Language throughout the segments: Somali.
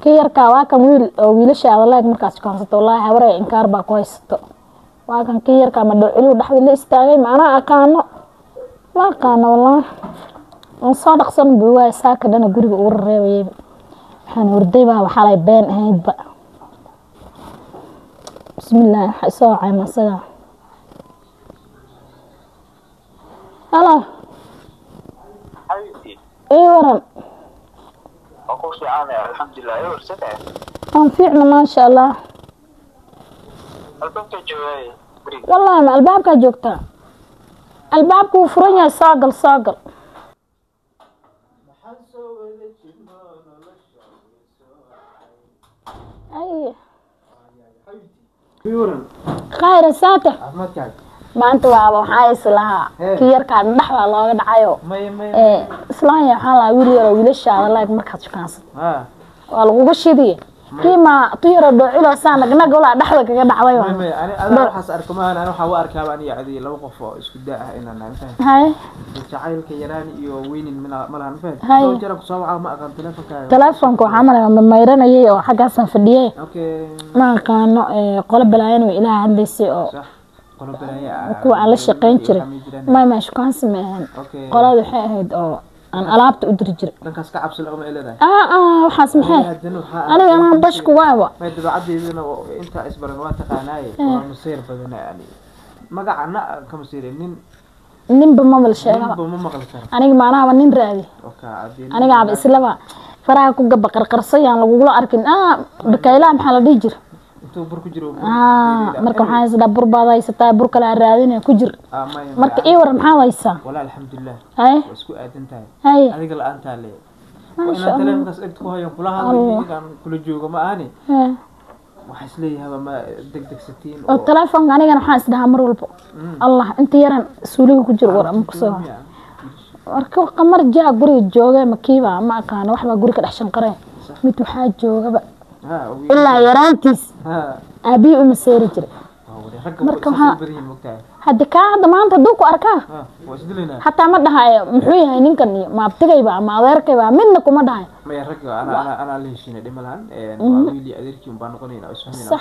كيركا واكن wiilasha walaag markaas kaansato wallahi habarey inkaar baa ku haysto waakan kiyarka ma dhacilo dhaxda la istaagay maana aqaano ma aqaano wallahi aan soo dhaqsan buu way saaka dana guriga ugu reebay waxaan warday baa waxa lay been ahaydba bismillaah soo caayma saga hala waran أقول عامي الحمد لله ورسته فيعنا ما شاء الله البابك جواي والله ما البابك جوكتا البابك وفرنيا صاقل أي خير ساتة ما أنت وابا حايس لها كير كان نحو الله دعايو إسلامي حالا ويلش على الله مركز كانس والله وشيدي كيما طير الدعوة سنة نقول ولا دحوة كذا دعوة أنا راح أسألكم أنا راح أركب أني عادي لو قف إسكداء إن أنا فاهم هاي جعل كيراني وين من ملان فاهم هاي لو جرب صوّع ما أقام تلفونك وعمل من ميرنا يي وحاجة أصلا في الديه أوكي ما كان قلب بالعين وإلى عندي سي صح قلب بالعين كوا على الشقين شري ما شو كان سمعان قلاد حيد أو أنا ألعبت أدرج دنكاس كعب سلقة إلى ذا وحاس محي أنا بشك واوا ما يدبع عدي إذا أنت إصبر نواتك عناي ومصير بدنا يعني ما قعنا كمصير نين بممل شيء أنا معنا ونين رأي أنا قاعد إسلامه فراك وجب قرقرصيان لو قولوا أركن بكيلام حال ديجر marka waxaan isla burbaadaysataa burka la raadinay ku jir marka ii war maxaa waysaa wala alxamdulillah isku aadantahay adiga la aanta leey waana telefonkaas int ku hayo kula hadlayaan kula joogo ma aani waxa isleeyahay ma degdegsatiin oo telefonka anigana waxaan isdhahaa mar walba allah inta yaran suuliga ku jir war ama ku soo marka qamar jaa guriga jooga makiiba ma aqaan waxba guriga dhex shanqareen mid waxa joogaba إلا يرانتيس أبي ومسير جري مركب هذا كهذا ما أنت دوك أركاه حتى ما ده محويها نينكني ما بتجي بقى ما غيرك بقى منكم ما ده ما يرجع أنا ليش هنا دي ملان ويلي أديرك يوم بانقوني أو اسمه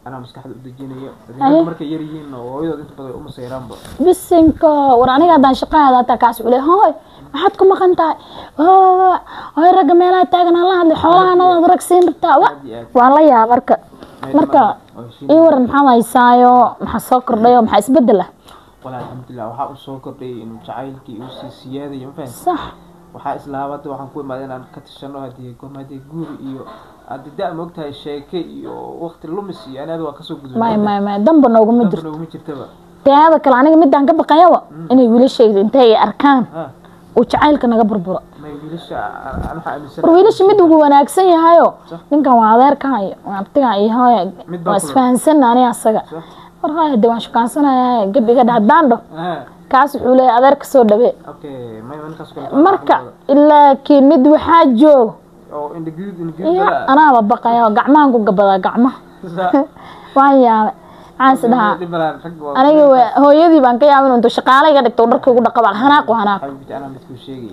أنا مسكحد بدجيني مركب يريين ويدا تبغى مسيران بس إنك وراني قاعد شقة هذا تكاس وله هاي أحدكم ما خنتا هاي رجع ميلا تاجنا الله اللي حوالنا أنا دركسين بتاع والله يا مركب إيورن محمد يسايو محسوكر ليه محسبدله والله الحمد لله وحق السوكر ليه إنه شعيلك يوسي سيادة ينفع صح وحق إسلامات وحن كل ما دنا كتشنو هدي كم هدي جور إيو هذا ده وقتها الشيء وقت اللمسي أنا هذا وكسر جزء ما دم بنوع مدر هذا كلامي مدة عن قبل قياوة إنه يقول الشيء انتهي أركان وشعيل كنا قبل برا ما يقولش أنا حامل ويلش مدو هو ناقصي هايو نينك وعذار كاي وعبتها أي هاي واسفان سنة أنا أصلا ورهاي دوان شو كان سنة قبل قد هداندو كاس حولي عذار كسر دبي أوكي ما يمكن كسر مركا إلا كي مدو حاجو أو إن الجود أنا ببقى يا قعمان قبل قعمة ويا عاس ده أنا هو يدي بانك يا من أنتو شقالة قاعد تقدر كودا قبل هناك وهناك أنا بتقول شيء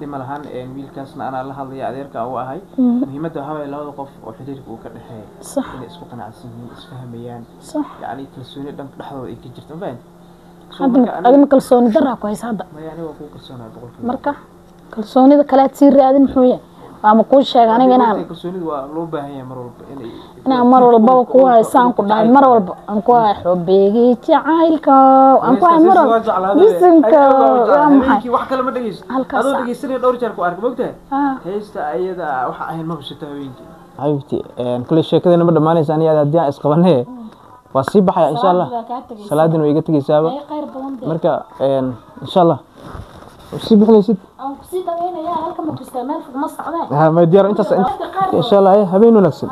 لما لهان ميل كاسنا أنا الله اللي أديرك أو هاي مهمة هواي لا وقف وحديرك وكذا هاي صح إن اسمه قناع السنين اسفهميان صح يعني كلسوني دم لحظة يكجرت ما بين هذا كلسوني درا كويس هذا ما يعني هو كلسوني بقول مركا كلسوني ذا كلا تصير هذا محوية وما كل شيء أنا كلسوني ولوبه هي مرة أنا مرة البابا كوا إنسان كنا مرة البابا أنكوا حبيجي تعايلك أنكوا مرة بسنك هيك واحد كلام دقيس هذا دقيس سنة دور جالك وأرك بقته هيستا أيدا واحد أهل ما بشتها وينك حبيبتي كل شيء كذا نبدأ ما نسأني هذا الدنيا إسقبناه وصيب حيا إن شاء الله صلاة ويجت جسابة مركا إن شاء الله وصيب حلي ست كسيت وين يا هلك ما تستعمل في مصر عليه ها ما يدير أنت إن شاء الله هبينه نفسه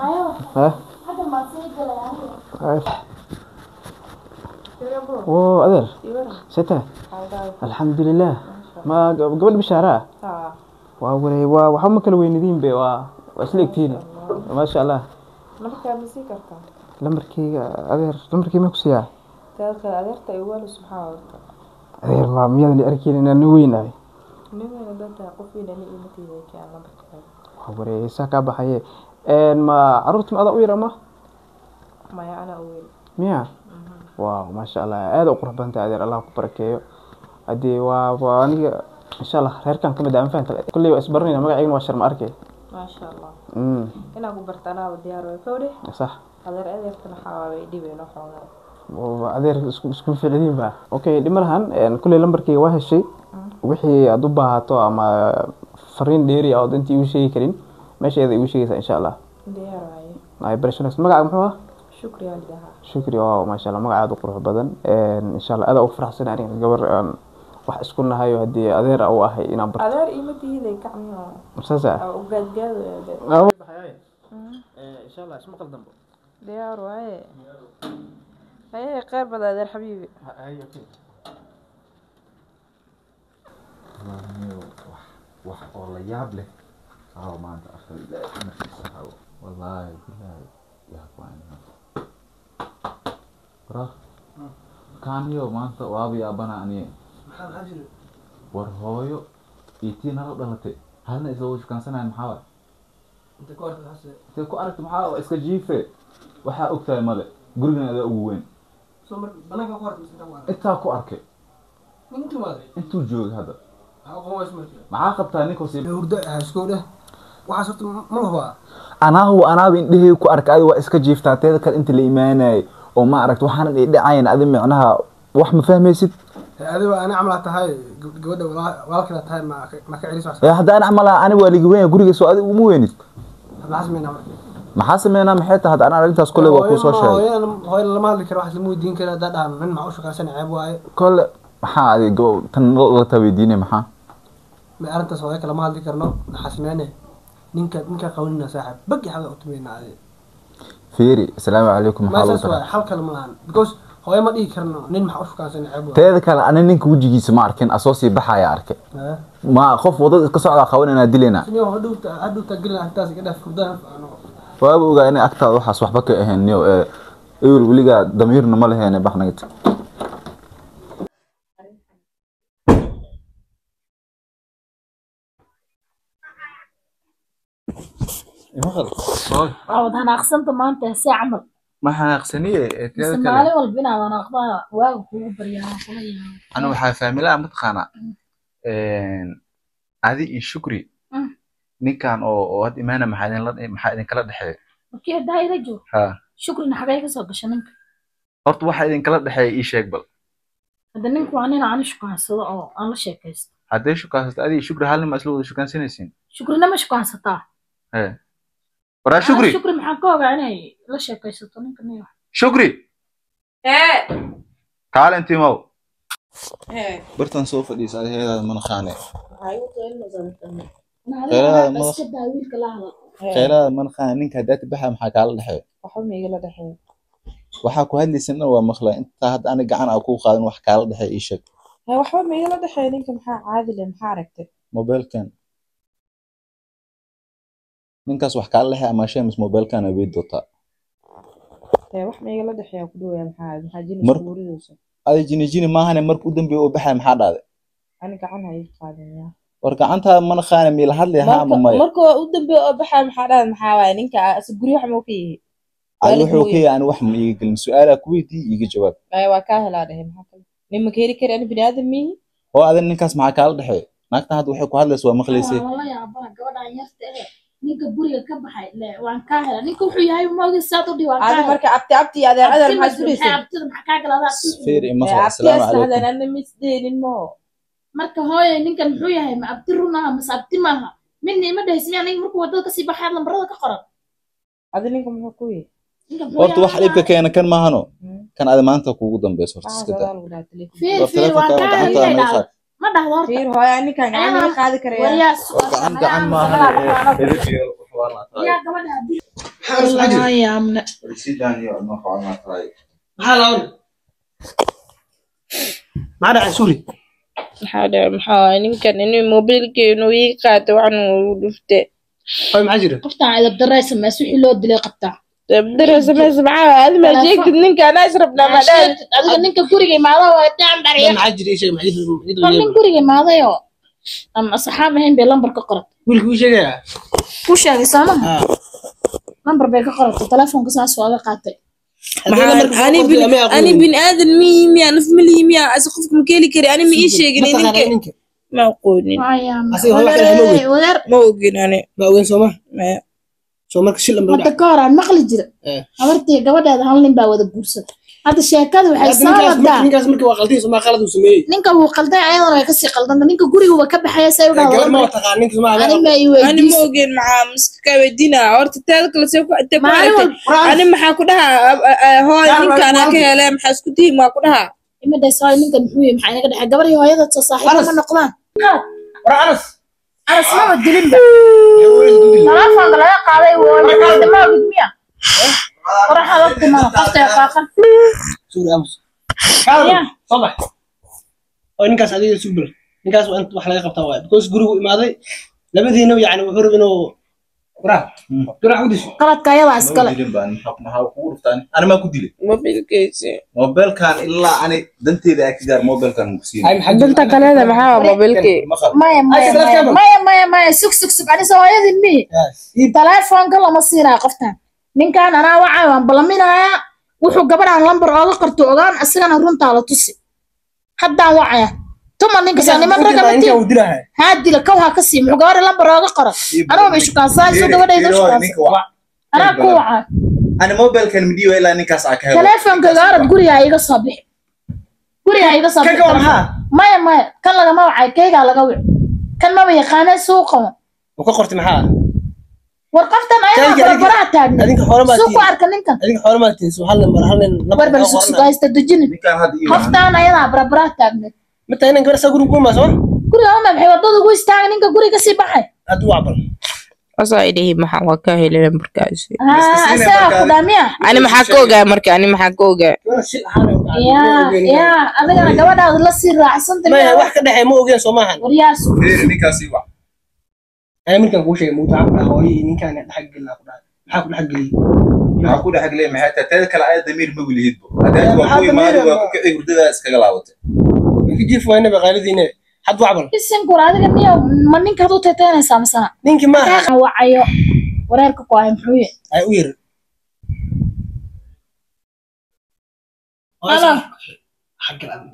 ها هذا ما تصير يعني أوه أدر ستة الحمد لله ما قبل بشهرها وحنا كل وين ذين بوا وأسلك تين ما شاء الله لمركي أدر لمركي ما كسيا تاخذ أدر تأول سبحان الله أدر ما ميادني أركين إن نوين أي نوين ده تقفين أنا إيمتي ذيك على لمركي wareysa ka baxay ma caruurta ma ada u yar ama maya ana aweel miya waaw ma sha Allah aad u qurux badan tahay adeer Allah ku barakeeyo hadii waa aniga insha Allah reerkan kamid ah fahanta kulli waa isbarnayna magaciina waa Sharma arkay ma sha Allah ina ku bartana waa diyaar way kowde صح adeertana xawaabay dhibeen xoogaa adeer isku ficilin ba okay dhimalahan kulli lambarkayga waa heshay wixii aad u baahato ama fariin dheeri ah oo intii uu sheegi karin meesheeda uu sheegaysa insha Allah diyaar waaye ay barashadaas magaca muxuu ah shukri alidaha shukri oo ma sha Allah magaca aad u qurux badan insha Allah aad u faraxsan aniga gabar wax isku nahayo hadii adeer uu ahay inaan barto adeer imadiiday kacniyo sasa oo gaadgaado insha Allah isma qaldambo diyaar waaye ay qeyb badan adeer xabiibi ay okay wax oo la yaab leh maanta akhri ilaahay wallahi billahi ya qaan kaaniyo maanta waabi abana ani maxaa xajir war hooyo iitina la dhalatay halna isoo shaqansanayn maxaa inta ku aragtay hase ku aragtay maxaa iska jiife waxa ogtahay male gurigan aad ugu weyn soo mar banaanka ku aragtay inta ku arkay intuu joogay hada maxaa qabtaa ninka si hurdo haaskooda waxa sabta ma laha anaa indhahey ku arkay waa iska jiiftaa teeda kale inta la iimaanay oo ma aragto waxaan dhacayna adin macnaha wax ma fahmaysid adiga ana amala tahay gabadha walaalka tahay ma ka cilis wax hadda ana amala ani waa ligi weyn guriga soo adiga uma weynid maxaa sameynaa maxay tahay hadda ana arintaas kale waa ku soo sheegay hooyo lama hadli karo wax la muudiin karo dad aan nin ma u shaqaysan ceeb waaye kale maxaa adiga tan la tawidiinay maxaa ma arintaas hooyo kala ma hadli karno xasmeene ninka qawlina saaxib bagi xaga u tumeena adiga fiiri assalaamu calaykum maxaa halka lama aan because hooyo ma dhigi karno nin ma u shaqaysan ceeb waaye teeda kale ana ninka wajigiisa ma arkin asoo si baxaya arkay ma qof wadada iska socda qawanana dileena inuu hadhuuta gelin agtaas iga dhaaf furdaan waaba ogaa inay agtaada waxaas waxba ka ahayn niyo weliga damiirna ma lahayn baxnagta wadaan aqsanta maanta si camal ma xanaaqsaniye teeda kale maalin walba inaan aqbaa waaga kugu baryaa ana waxa faamilaa matqana adi in shukri ninkan oo had imaana maxaa idin kala dhaxay okay daayira joog ha shukri xagay ka soo gashay ninka horta waxa idin kala dhaxay ii sheeg bal hada ninku waa nin aan shukaansado oo aan la sheekaysto hadday shukaansado adi shukri hal nin ma isla wada shukaansanaysiin shukrina ma shukaansataa wara shukri shukri maxaa ka ogaa inay la sheekaysato ninka niyo shukri kaal intii maw bartan soo fadhiisa heedaada mana qaane khayraad man qaan ninka dad baxa maxaa kala dhaxay waxa ma igala dhaxay waxa ku hadlaysan waa maqla inta hadda ana gacan aan ku qaadan wax kala dhaxay ii sheeg waxa ma igala dhaxay ninka maxaa caadi leh maxaa aragtay mobilkan ninkaas wax kala dhaxay ama shay mis mobilkan ay doota wax ma igala dhaxay ku dhawaay maxaa jini suuridiisa ay jini maahan markuu dambiyo oo baxay maxaa dhacday ani gacan ay qaadanayaa war gacanta man qaana meel hadlay ha ama may markoo u dambeeyo oo baxay maxaa dhacday maxaa waay ninka guri wax ma ku yihi ay wuxuu ka yahay wax ma iga gelin su'aala ku weydii iga jawaab ay waa ka helaaday maxaa kale nima keeri kari ani bini aadam mihi oo adan ninkaas maxaa kala dhaxay naagta hadda waxay ku hadlaysaa waa maqlaysay wallahi abana gabadhan yarta ninka guriga ka baxay waan ka helaa ninka wuxuu yahay ma ogi saad u dhiwaan ka marka abti adeer maxaa suulisay abtida maxaa ka galada fiiri ma assalaamu calaykum ana misdeelin mo marka hooyo ninkan muxuu yahay ma abti runaha ma abti maaha midna ima dhaysmi aniga markuu wadada ka sii baxay lambarada ka qoran adi ninka muxuu ku yahay horta wax dhibka keena kan maahano kan aad maanta kuugu dambayso horta iska daa fiir waa ka ma dhahdo horta fiir hooyo ninkan gacan qaadi karaya gacan maahan ya gabadha ya amna sidaan iyo ma qaana tahay halawn ma dhaca suri maxaa ninkan inuu mobilkeenu ii qaato waxaan uu dhufte ay ma jira qoftaan idab daraysa ma wixii loo dilay qabtaa daraysa maxaa aad ma jeegtid ninkan asrabna ma dhaad adiga ninka guriga imaado waa taan bariya ma jira shay ma jira ninka guriga imaadayo ama asxaab ahayn bay lambar ka qoran wiilku sheegaya وش هذه سامة نمبر بيك قرأت تلفون قصاص وهذا قاتل أنا بن آدم مية أنا في ملي مية أسقفك مكيلي كري أنا مي شيء قليل ما أقولني وغير موجين أنا وين سوما سوما كشيل لما متكارا مقل جرا أمرتي قبل هذا هالين باود الجورس هذا الشيء كذا وحصار ده نينك اسمك وقلتي سوما خالد وسمي نينك هو قلتي أيضا يكسي قلتنا نينك قري هو كب حياة سير قبل ما تقع نينك سوما أنا ما يودي أنا موجين مع مسكة ودينا عرت تالك لسوق أنا ما حكونها هو نينك أنا كهلا محسكتي ما كونها إما ده صار نينك محوي محينا كده حجبري هو هذا تصاحب من النقلان رأس ما بدلين ده تلفون قال يا قاضي وما بدمية وراح وقت ما قفت يا قاقة سوري أمس كذا صباح وإنك سعيد سوبر إنك وأنت وحلا قبتها واحد كوس جرو ماذا لبدي إنه يعني وحرب إنه راح ودش قلت كايلا عسكري أنا ما كنت لي موبيل كيسي موبايل كان إلا أنا دنتي ذا أكثر موبايل كان مكسين دنتا كان هذا معاه موبيل كي ما سك أنا سوايا ذنبي تلفون كله مصيرة قفتها من كان أنا وعي بلمينا وحو قبل عن لمبر أو قرطو أغان أسيغان رنت على توسي حدا وعي ثم نينك ساني من رقمتي هادي لكوها كسي محقار لمبر أو قرط أنا ما يشوكان ساي سوى ودا يدوش أنا كوعة أنا موبايل كان مديو إلا نكاس عكها تلفون كغارة قولي هاي صباح قولي هاي صباح ما كان لغا ما وعي كيغا لغا وعي كان ما بيقانا سوقه وكقرت معها ورقفتن أيضا بربرات تاعنا سوق أركن إنك أديك حرمتي سبحان الله مرحلة وربنا سوق يستدجني قفتن أيضا بربرات تاعنا متى هنا كبر سأقول لكم ما سوا كل يوم بحي وضد قوي استاعن إنك قولي كسي بحي أدو عبر أصايده محا وكاهي للمركز أسا قدامية أنا محاكوغا مركا أنا محاكوغا يا أنا قواد هذا لا سير أحسنت ما واحد كده مو جين سماحا ورياسو نكاسي واحد أنا ممكن أقول شيء مو تعب هواي إن كان حق الله حق الحق لي حقول حق لي محيط تلك العادة ضمير مبلي هيدبو هذا هو ما هو كذا يردها اسكجلاوته يجي فوينا بغير ذينه حد وعبر السن كور هذا كمية من نينك هذو تتاني سامسنا نينك ما وعيو وريرك قايم حوي أي وير أنا حق الأنت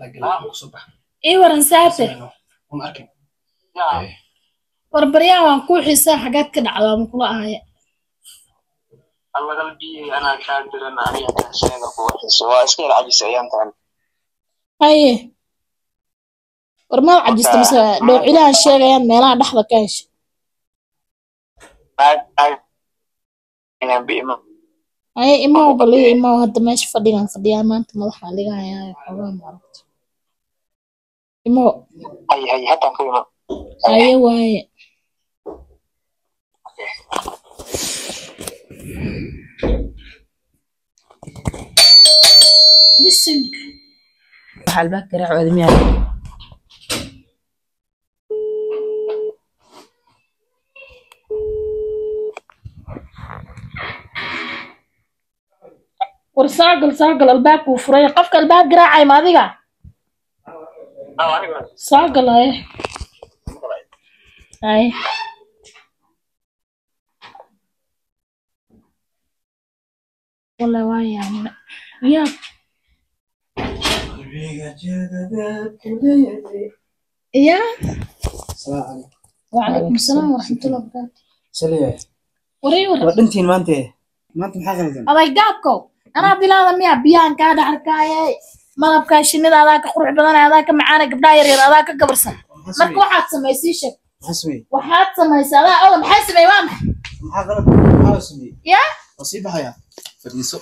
الصبح إيه ورنساته ومأكل وربريا وانكو حسا حاجات كده على مقلقها هي الله قلبي أنا كادر أنا عليها تحسين أقوى سواء اسمي العجيز أيام تاني أيه ورما عجزت مثلا لو إلى الشيء يعني ما لحظة كاش أنا بإمام أيه إما وبلي إما وهذا ماشي فديان ما أنت ملح عليها يا حرام عرفت إما هي حتى كلمة أيه وهي بسمك حال باكر عود مياه ورساقل الباب وفري قفك الباب قراعي ما ذيقا ساقل هاي هاي والله واي يعني يا يا السلام عليكم وعليكم السلام ورحمة الله وبركاته سليم وري ودنتين ما أنت محاكمة أضيقاتكم أنا بلاد مياه بيان كاد حركاي ما بكاي شنو هذاك قروح بدن هذاك معانا قبل يرير هذاك قبرسن مرك واحد سميسي شك حسبي واحد سميسي هذا أول محسب أيوان محاكمة حسبي يا نصيب حياة فديسو